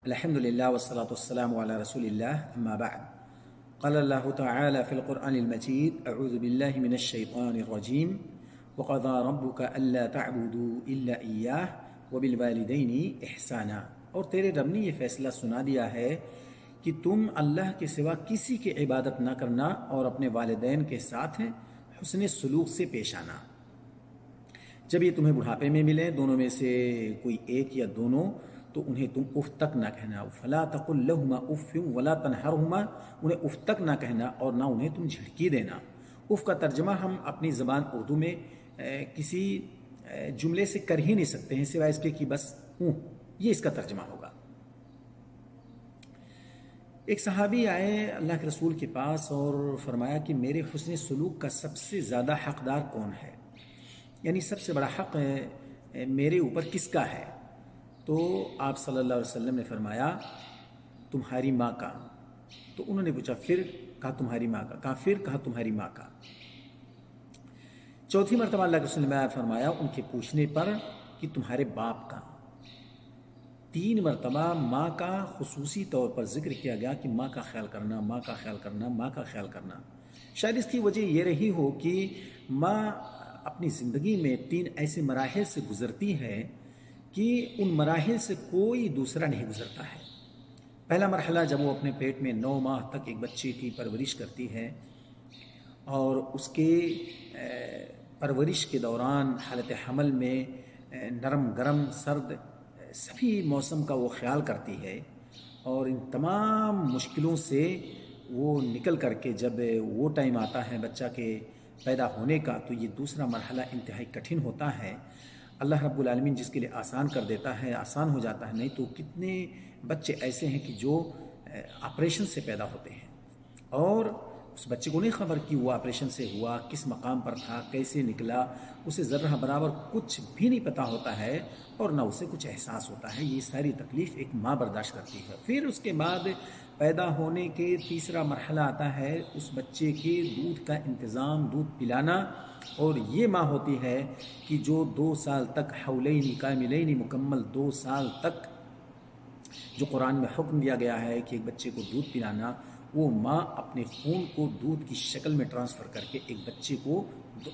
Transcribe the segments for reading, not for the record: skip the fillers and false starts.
الحمد لله والصلاة والسلام على رسول الله أما بعد. قال الله تعالى في القرآن المجيد: أعوذ بالله من الشيطان الرجيم وقضى ربك ألا تعبدوا إلا إياه وبالوالدين إحسانا. اور تیرے رب نے یہ فیصلہ سنا دیا ہے کہ تم اللہ کے سوا کسی کی عبادت نہ کرنا اور اپنے والدین کے ساتھ حسن سلوک سے پیش آنا. جب یہ تمہیں بڑھاپے میں ملے، دونوں میں سے کوئی ایک یا دونوں، تو انہیں تم اف تک نہ کہنا. فلا تقل لهما اف ولا تنهرهما، انہیں اف تک نہ کہنا اور نہ انہیں تم جھڑکی دینا. اف کا ترجمہ ہم اپنی زبان اردو میں کسی جملے سے کر ہی نہیں سکتے ہیں سوائے اس کے کہ بس یہ اس کا ترجمہ ہوگا. ایک صحابی آئے اللہ کے رسول کے پاس اور فرمایا کہ میرے حسن سلوک کا سب سے زیادہ حقدار کون ہے، یعنی سب سے بڑا حق میرے اوپر کس کا ہے؟ تو آپ صلی اللہ علیہ وسلم نے فرمایا تمہاری ماں کا. تو انہوں نے پوچھا پھر؟ کہا تمہاری ماں کا. کہا پھر؟ کہا تمہاری ماں کا. چوتھی مرتبہ اللہ کے رسول نے فرمایا ان کے پوچھنے پر کہ تمہارے باپ کا. تین مرتبہ ماں کا خصوصی طور پر ذکر کیا گیا کہ ماں کا خیال کرنا، ماں کا خیال کرنا، ماں کا خیال کرنا. شاید اس کی وجہ یہ رہی ہو کہ ماں اپنی زندگی میں تین ایسے مراحل سے گزرتی ہے کہ ان مراحل سے کوئی دوسرا نہیں گزرتا ہے. پہلا مرحلہ جب وہ اپنے پیٹ میں 9 ماہ تک ایک بچے کی پرورش کرتی ہے اور اس کے پرورش کے دوران حالت حمل میں نرم گرم سرد سبھی موسم کا وہ خیال کرتی ہے، اور ان تمام مشکلوں سے وہ نکل کر کے جب وہ ٹائم آتا ہے بچہ کے پیدا ہونے کا، تو یہ دوسرا مرحلہ انتہائی کٹھن ہوتا ہے. اللہ رب العالمین جس کے لیے آسان کر دیتا ہے آسان ہو جاتا ہے، نہیں تو کتنے بچے ایسے ہیں کہ جو آپریشن سے پیدا ہوتے ہیں اور اس بچے کو نہیں خبر کہ وہ آپریشن سے ہوا، کس مقام پر تھا، کیسے نکلا، اسے ذرہ برابر کچھ بھی نہیں پتہ ہوتا ہے اور نہ اسے کچھ احساس ہوتا ہے. یہ ساری تکلیف ایک ماں برداشت کرتی ہے. پھر اس کے بعد پیدا ہونے کے تیسرا مرحلہ آتا ہے اس بچے کے دودھ کا انتظام، دودھ پلانا. اور یہ ماں ہوتی ہے کہ جو 2 سال تک حولین کاملین مکمل 2 سال تک جو قرآن میں حکم دیا گیا ہے کہ ایک بچے کو دودھ پلانا، وہ ماں اپنے خون کو دودھ کی شکل میں ٹرانسفر کر کے ایک بچے کو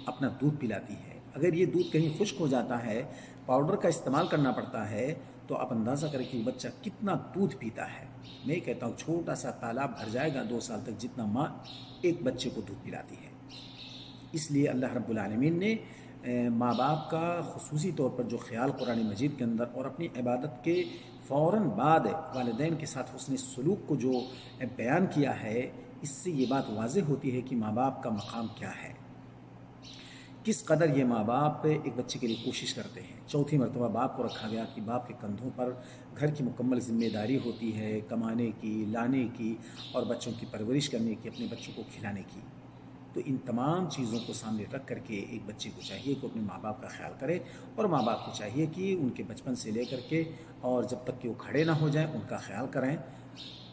اپنا دودھ پلاتی ہے. اگر یہ دودھ کہیں خشک ہو جاتا ہے، پاؤڈر کا استعمال کرنا پڑتا ہے، تو آپ اندازہ کریں کہ وہ بچہ کتنا دودھ پیتا ہے. میں کہتا ہوں چھوٹا سا تالاب بھر جائے گا 2 سال تک جتنا ماں ایک بچے کو دودھ پلاتی ہے. اس لیے اللہ رب العالمین نے ماں باپ کا خصوصی طور پر جو خیال قرآن مجید کے اندر اور اپنی عبادت کے فوراً بعد والدین کے ساتھ حسن سلوک کو جو بیان کیا ہے، اس سے یہ بات واضح ہوتی ہے کہ ماں باپ کا مقام کیا ہے، کس قدر یہ ماں باپ ایک بچے کے لیے کوشش کرتے ہیں. چوتھی مرتبہ باپ کو رکھا گیا کہ باپ کے کندھوں پر گھر کی مکمل ذمہ داری ہوتی ہے، کمانے کی، لانے کی اور بچوں کی پرورش کرنے کی، اپنے بچوں کو کھلانے کی. تو ان تمام چیزوں کو سامنے رکھ کر کے ایک بچے کو چاہیے کہ اپنے ماں باپ کا خیال کرے، اور ماں باپ کو چاہیے کہ ان کے بچپن سے لے کر کے اور جب تک کہ وہ کھڑے نہ ہو جائیں ان کا خیال کریں.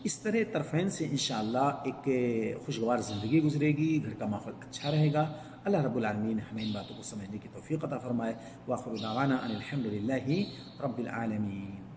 اس طرح طرفین سے انشاءاللہ ایک خوشگوار زندگی گزرے گی، گھر کا ماحول اچھا رہے گا. اللہ رب العالمین ہمیں ان باتوں کو سمجھنے کی توفیق عطا فرمائے. وآخر دعوانا ان الحمد للہ رب العالمین.